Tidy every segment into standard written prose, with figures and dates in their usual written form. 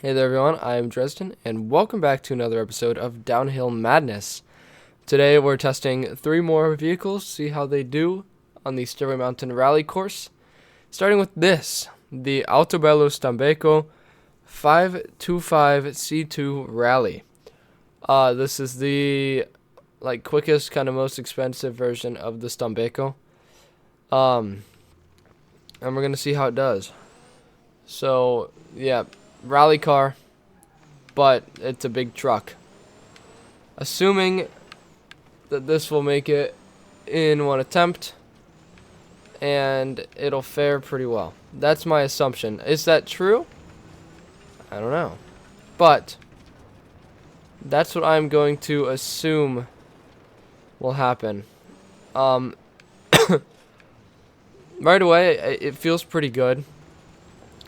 Hey there everyone, I am Dresden, and welcome back to another episode of Downhill Madness. Today we're testing 3 more vehicles, see how they do on the Stairway Mountain Rally course. Starting with this, the Autobello Stambeco 525 C2 Rally. This is the quickest, kind of most expensive version of the Stambeco. And we're going to see how it does. So, yeah, rally car, but it's a big truck. Assuming that this will make it in one attempt, and it'll fare pretty well. That's my assumption. Is that true? I don't know. But that's what I'm going to assume will happen. Right away, it feels pretty good.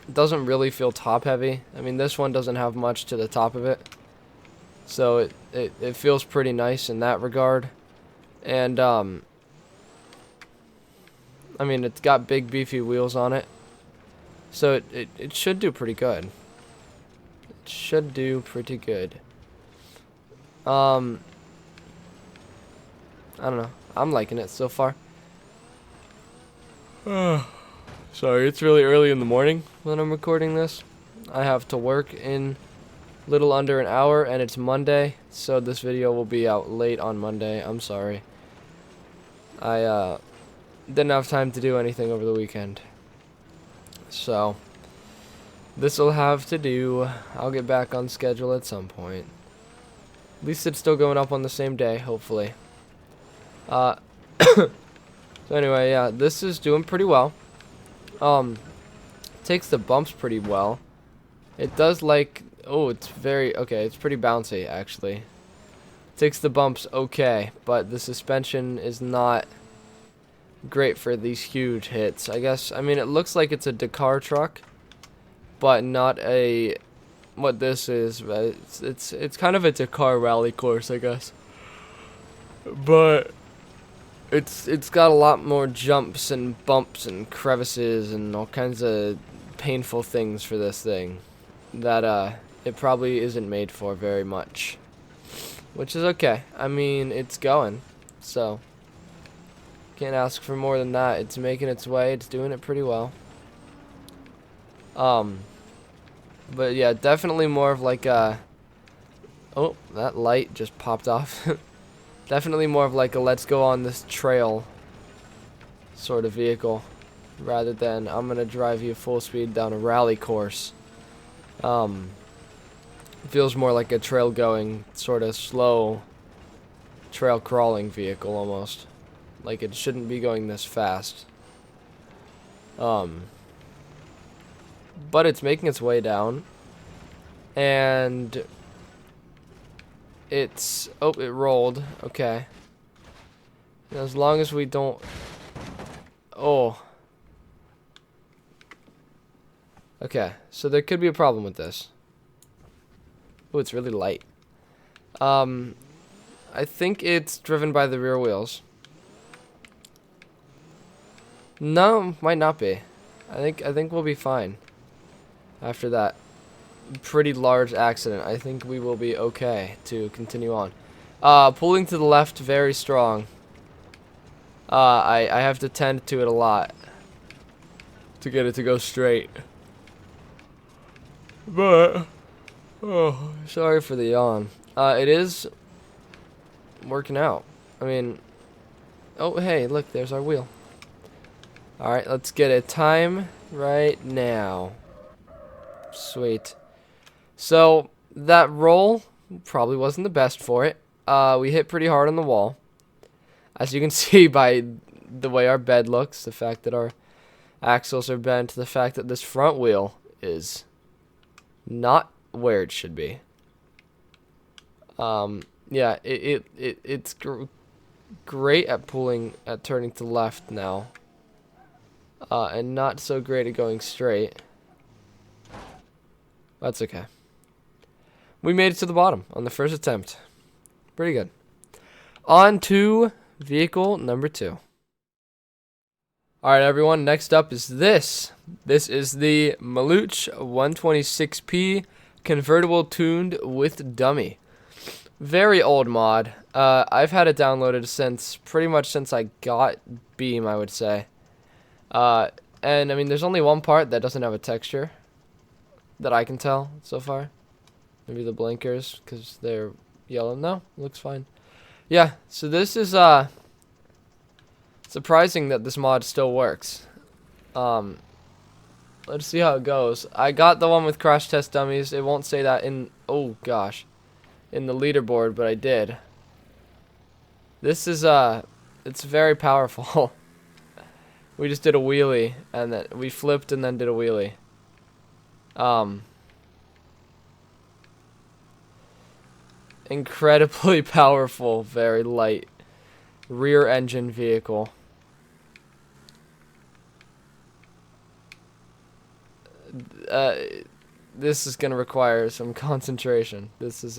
It doesn't really feel top heavy. I mean, this one doesn't have much to the top of it. So it feels pretty nice in that regard. And I mean, it's got big beefy wheels on it. So it should do pretty good. It should do pretty good. I don't know. I'm liking it so far. Sorry, it's really early in the morning when I'm recording this. I have to work in little under an hour, and it's Monday, so this video will be out late on Monday. I'm sorry. I didn't have time to do anything over the weekend. So, this will have to do. I'll get back on schedule at some point. At least it's still going up on the same day, hopefully. So anyway, yeah, this is doing pretty well. Takes the bumps pretty well. It does it's it's pretty bouncy actually. Takes the bumps okay, but the suspension is not great for these huge hits. I guess, I mean, it looks like it's a Dakar truck, but not what this is. It's kind of a Dakar rally course, I guess. But it's got a lot more jumps and bumps and crevices and all kinds of painful things for this thing that it probably isn't made for very much, which is okay. I mean, it's going, so can't ask for more than that. It's making its way. It's doing it pretty well. But yeah, definitely more of like a. Oh, that light just popped off. Definitely more of like a let's go on this trail sort of vehicle, rather than I'm gonna drive you full speed down a rally course. It feels more like a trail going, sort of slow trail crawling vehicle almost. Like it shouldn't be going this fast. But it's making its way down, and it rolled. Okay. As long as we don't. Oh. Okay, so there could be a problem with this. Oh, it's really light. I think it's driven by the rear wheels. No, might not be. I think we'll be fine. After that pretty large accident, I think we will be okay to continue on. Pulling to the left very strong. I have to tend to it a lot to get it to go straight. But oh, sorry for the yawn. It is working out. I mean, oh hey, look, there's our wheel. All right, let's get a time right now. Sweet. So that roll probably wasn't the best for it. We hit pretty hard on the wall, as you can see by the way our bed looks, the fact that our axles are bent, the fact that this front wheel is not where it should be. Yeah, it's great at turning to the left now, and not so great at going straight. That's okay. We made it to the bottom on the first attempt. Pretty good. On to vehicle number 2. Alright everyone, next up is this. This is the Maluch 126P Convertible tuned with dummy. Very old mod. I've had it downloaded since pretty much since I got Beam, I would say. And I mean, there's only one part that doesn't have a texture that I can tell so far. Maybe the blinkers, because they're yellow. No, looks fine. Yeah, so this is surprising that this mod still works. Let's see how it goes. I got the one with crash test dummies. It won't say that in, oh gosh, in the leaderboard, but I did. This is it's very powerful. We just did a wheelie, and then we flipped and then did a wheelie. Incredibly powerful, very light rear engine vehicle. This is gonna require some concentration. This is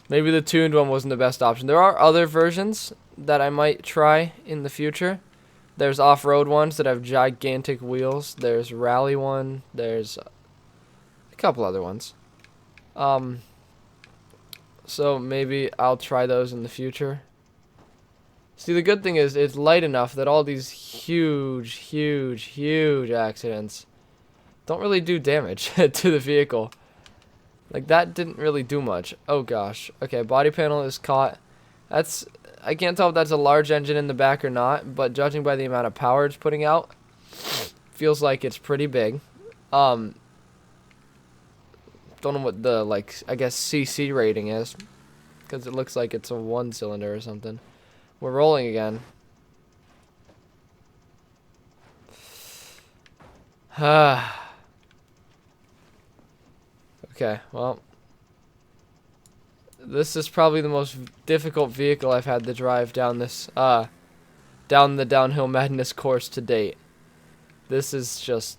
maybe the tuned one wasn't the best option. There are other versions that I might try in the future. There's off-road ones that have gigantic wheels. There's rally one. There's a couple other ones. So maybe I'll try those in the future. See, the good thing is it's light enough that all these huge accidents don't really do damage to the vehicle. Like, that didn't really do much. Oh gosh. Okay, body panel is caught. That's, I can't tell if that's a large engine in the back or not, but judging by the amount of power it's putting out, feels like it's pretty big. Don't know what the, like, I guess CC rating is, because it looks like it's a 1-cylinder or something. We're rolling again. Okay, well, this is probably the most difficult vehicle I've had to drive down this, down the Downhill Madness course to date. This is just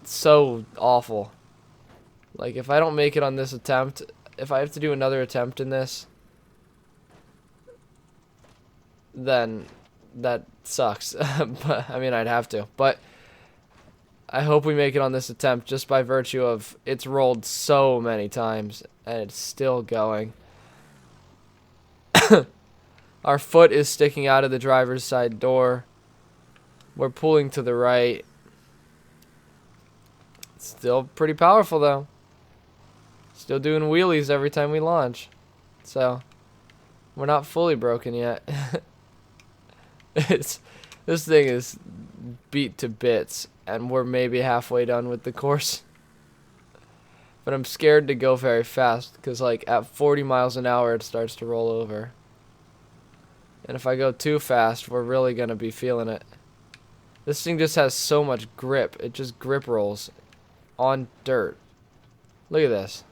so awful. Like, if I don't make it on this attempt, if I have to do another attempt in this, then that sucks. But I mean, I'd have to. But I hope we make it on this attempt just by virtue of it's rolled so many times and it's still going. Our foot is sticking out of the driver's side door. We're pulling to the right. Still pretty powerful though. Still doing wheelies every time we launch. So we're not fully broken yet. This thing is beat to bits, and we're maybe halfway done with the course. But I'm scared to go very fast, because like at 40 miles an hour it starts to roll over. And if I go too fast, we're really going to be feeling it. This thing just has so much grip. It just grip rolls on dirt. Look at this.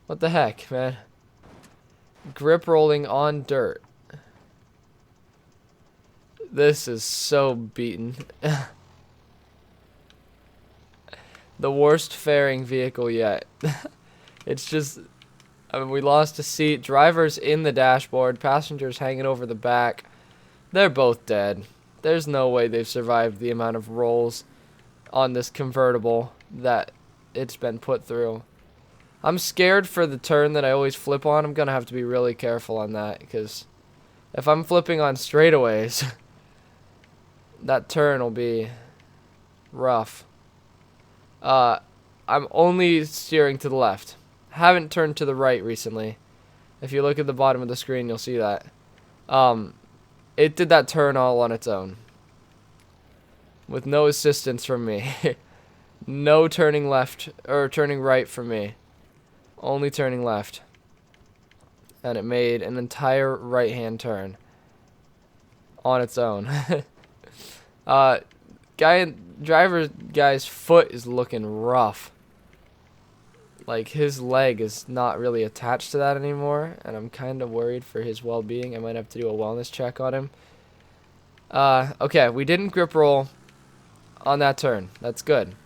What the heck, man? Grip rolling on dirt. This is so beaten. The worst faring vehicle yet. It's just, I mean, we lost a seat. Driver's in the dashboard. Passengers hanging over the back. They're both dead. There's no way they've survived the amount of rolls on this convertible that it's been put through. I'm scared for the turn that I always flip on. I'm going to have to be really careful on that, because if I'm flipping on straightaways, that turn will be rough. I'm only steering to the left. Haven't turned to the right recently. If you look at the bottom of the screen, you'll see that. It did that turn all on its own, with no assistance from me. No turning left or turning right from me. Only turning left. And it made an entire right-hand turn on its own. Guy's foot is looking rough. Like, his leg is not really attached to that anymore, and I'm kind of worried for his well-being. I might have to do a wellness check on him. Okay, we didn't grip roll on that turn. That's good.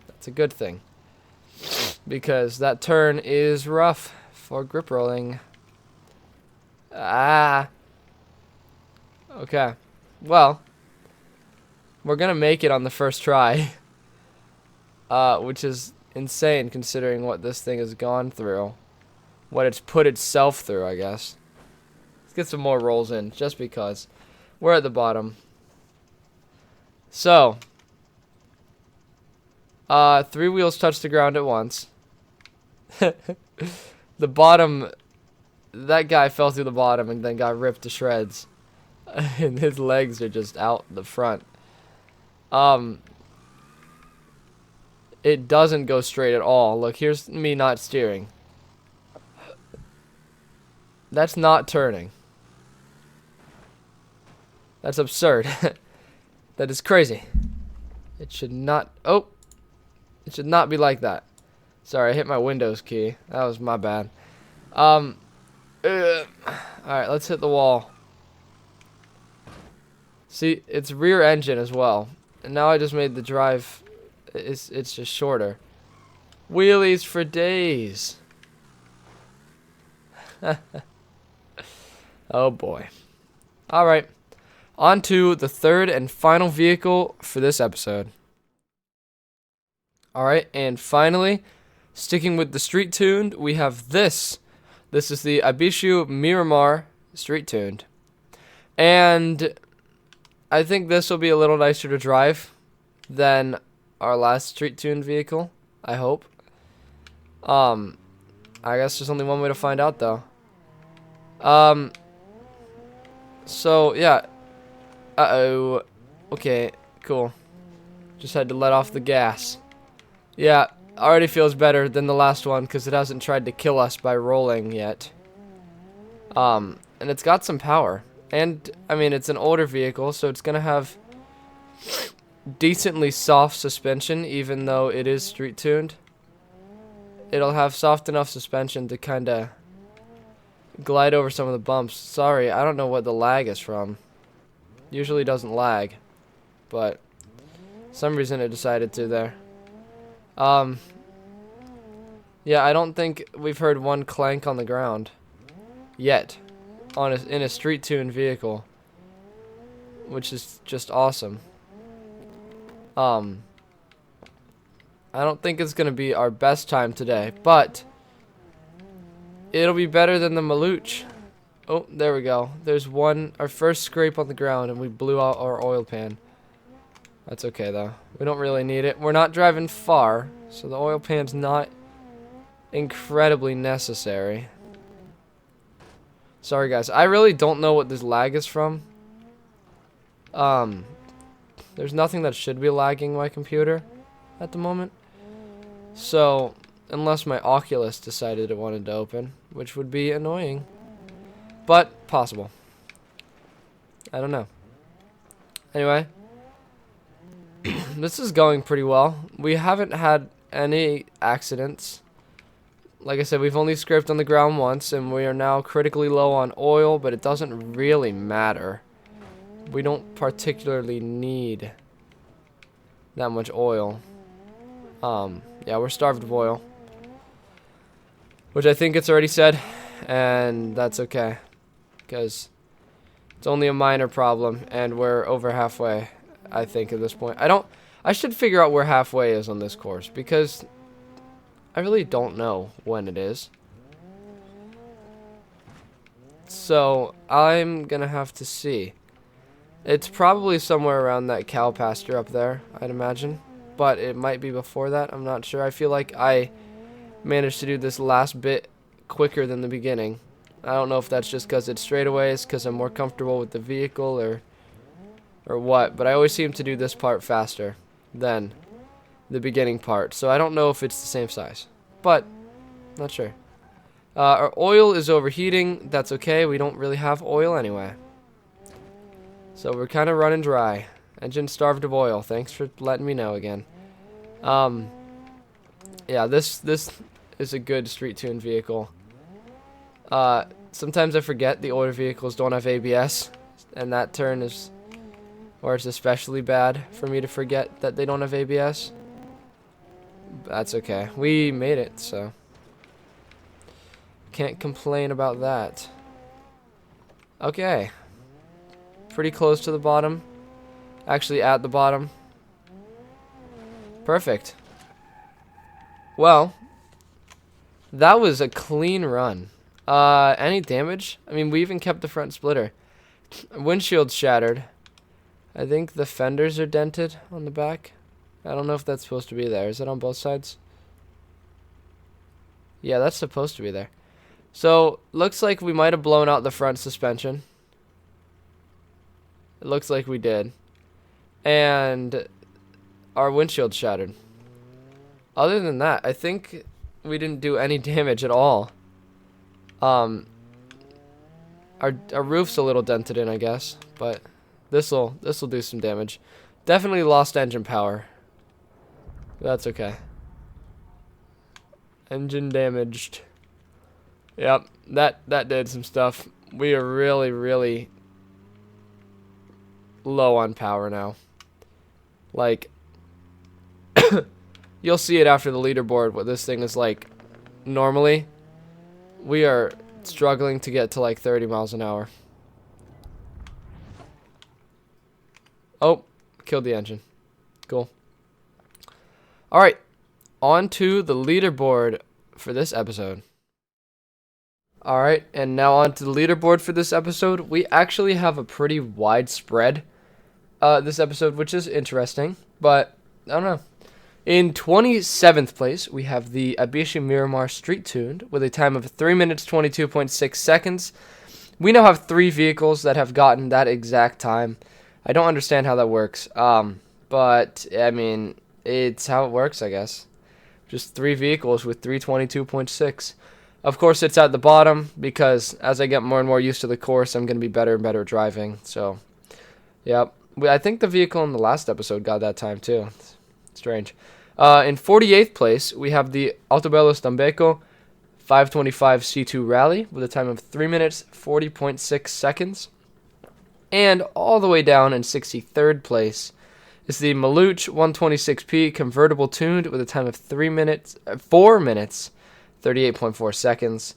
That's a good thing, because that turn is rough for grip rolling. Okay. Well, we're gonna make it on the first try. which is insane considering what this thing has gone through. What it's put itself through, I guess. Let's get some more rolls in, just because. We're at the bottom. So, 3 wheels touch the ground at once. The bottom, that guy fell through the bottom and then got ripped to shreds. And his legs are just out the front. It doesn't go straight at all. Look, here's me not steering. That's not turning. That's absurd. That is crazy. It should not... Oh! It should not be like that. Sorry, I hit my Windows key. That was my bad. Alright, let's hit the wall. See, it's rear engine as well. And now I just made the drive... It's just shorter. Wheelies for days. Oh boy. Alright. On to the third and final vehicle for this episode. Alright, and finally, sticking with the street tuned, we have this. This is the Ibishu Miramar street tuned. And I think this will be a little nicer to drive than our last street tuned vehicle, I hope. I guess there's only one way to find out though. So yeah. Uh-oh. Okay, cool. Just had to let off the gas. Yeah, already feels better than the last one because it hasn't tried to kill us by rolling yet. And it's got some power. And, I mean, it's an older vehicle, so it's going to have decently soft suspension, even though it is street tuned. It'll have soft enough suspension to kind of glide over some of the bumps. Sorry, I don't know what the lag is from. Usually doesn't lag, but some reason it decided to there. Yeah, I don't think we've heard one clank on the ground yet in a street tuned vehicle, which is just awesome. I don't think it's gonna be our best time today, but it'll be better than the Maluch. Oh, there we go. There's our first scrape on the ground, and we blew out our oil pan. That's okay, though. We don't really need it. We're not driving far, so the oil pan's not incredibly necessary. Sorry, guys. I really don't know what this lag is from. There's nothing that should be lagging my computer at the moment. So, unless my Oculus decided it wanted to open, which would be annoying. But possible. I don't know. Anyway, this is going pretty well. We haven't had any accidents. Like I said, we've only scraped on the ground once, and we are now critically low on oil, but it doesn't really matter. We don't particularly need that much oil. Yeah, we're starved of oil, which I think it's already said, and that's okay. Because it's only a minor problem, and we're over halfway, I think, at this point. I should figure out where halfway is on this course, because I really don't know when it is. So, I'm gonna have to see. It's probably somewhere around that cow pasture up there, I'd imagine. But it might be before that, I'm not sure. I feel like I managed to do this last bit quicker than the beginning. I don't know if that's just because it's straightaways, because I'm more comfortable with the vehicle, or what. But I always seem to do this part faster than the beginning part. So I don't know if it's the same size. But, not sure. Our oil is overheating. That's okay. We don't really have oil anyway. So we're kind of running dry. Engine starved of oil. Thanks for letting me know again. Yeah, this is a good street tuned vehicle. Sometimes I forget the older vehicles don't have ABS, and that turn is, or it's especially bad for me to forget that they don't have ABS. That's okay. We made it, so can't complain about that. Okay. Pretty close to the bottom. Actually, at the bottom. Perfect. Well, that was a clean run. Any damage? I mean, we even kept the front splitter. Windshield shattered. I think the fenders are dented on the back. I don't know if that's supposed to be there. Is it on both sides? Yeah, that's supposed to be there. So, looks like we might have blown out the front suspension. It looks like we did. And our windshield shattered. Other than that, I think we didn't do any damage at all. Our roof's a little dented in, I guess, but this'll do some damage. Definitely lost engine power. That's okay. Engine damaged. Yep, that did some stuff. We are really low on power now. Like, you'll see it after the leaderboard what this thing is like. Normally, we are struggling to get to like 30 miles an hour. Oh, killed the engine. Cool. Alright, on to the leaderboard for this episode. Alright, and now on to the leaderboard for this episode. We actually have a pretty wide spread this episode, which is interesting, but I don't know. In 27th place, we have the Abishi Miramar Street Tuned with a time of 3 minutes 22.6 seconds. We now have 3 vehicles that have gotten that exact time. I don't understand how that works, but I mean, it's how it works, I guess. Just 3 vehicles with 322.6. Of course, it's at the bottom because as I get more and more used to the course, I'm going to be better and better at driving. So, yep. I think the vehicle in the last episode got that time too. It's strange. In 48th place, we have the Autobello Stambeco 525 C2 Rally with a time of 3 minutes 40.6 seconds. And all the way down in 63rd place is the Maluch 126P convertible tuned with a time of 4 minutes 38.4 seconds.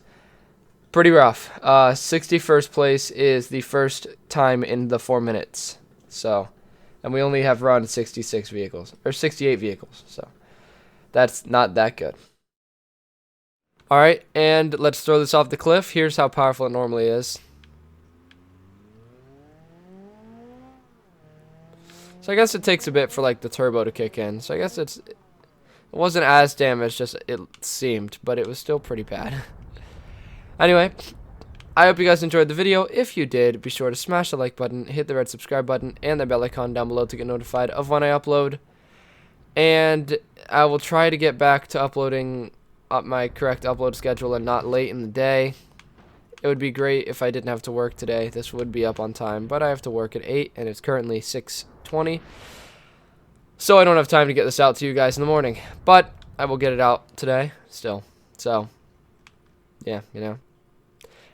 Pretty rough. 61st place is the first time in the 4 minutes. So, and we only have run 66 vehicles, or 68 vehicles, so that's not that good. Alright, and let's throw this off the cliff. Here's how powerful it normally is. So I guess it takes a bit for like the turbo to kick in. So I guess it wasn't as damaged as it seemed, but it was still pretty bad. Anyway, I hope you guys enjoyed the video. If you did, be sure to smash the like button, hit the red subscribe button, and the bell icon down below to get notified of when I upload. And I will try to get back to uploading up my correct upload schedule and not late in the day. It would be great if I didn't have to work today. This would be up on time, but I have to work at 8, and it's currently 6:20. So I don't have time to get this out to you guys in the morning. But I will get it out today still. So, yeah, you know.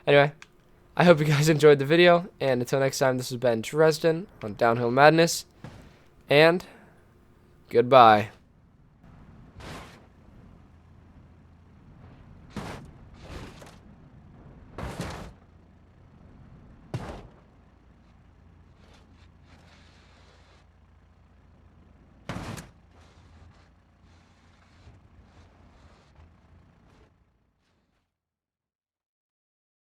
Anyway, I hope you guys enjoyed the video, and until next time, this has been Dresden on Downhill Madness, and goodbye.